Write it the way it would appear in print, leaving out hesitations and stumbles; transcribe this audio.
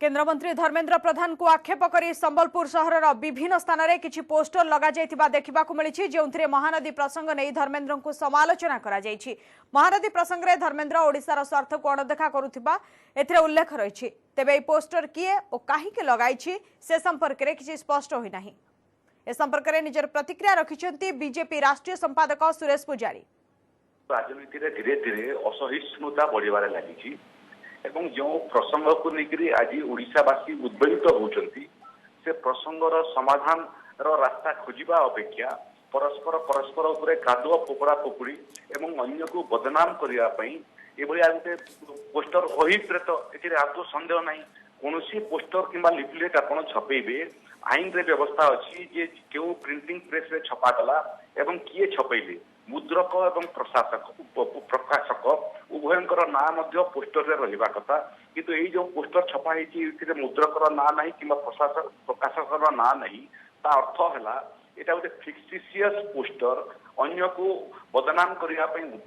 केन्द्रमंत्री धर्मेन्द्र प्रधान को आक्षेप कर संबलपुर सहर विभिन्न स्थान में किसी पोस्टर लग देखा मिली जो महानदी प्रसंग नहीं धर्मेन्द्र को समालोचना कर महानदी प्रसंग में धर्मेन्द्र ओडिशार स्वार्थ को अणदेखा करुवा उल्लेख रही तेबे पोस्टर किए और कहीं लगाई से संपर्क में किसी स्पष्ट होना ए संपर्क में निजर प्रतिक्रिया रखिंट बीजेपी राष्ट्रीय संपादक सुरेश पुजारी। राजनीति में धीरे धीरे असहिष्णुता बढ़िबार लगी एवं जो प्रसंग को लेकर आज ओडिशावासी उद्वेलित होती से प्रसंगर समाधान रास्ता खोजा अपेक्षा परस्पर परस्पर उपरे कादुआ पोकड़ा पोकुड़ी एवं अन्य को बदनाम करने गोटे पोस्टर अभिप्रेत ए आदौ सन्देह ना कौन पोस्टर कि लिफलेट आप छपेबे आईन रे व्यवस्था अच्छी जे क्यों प्रिंटिंग प्रेस रे छपागला एवं किए छपेबे मुद्रक एवं प्रकाशक उभयंकर ना पोस्टर रे रहिबा कथा किंतु एई जो पोस्टर छपा है मुद्रकर ना नहीं कि प्रकाशकर ना नहीं ता अर्थ है यहाँ गोटे फिक्सिशियस पोस्टर अन्य को बदनाम करने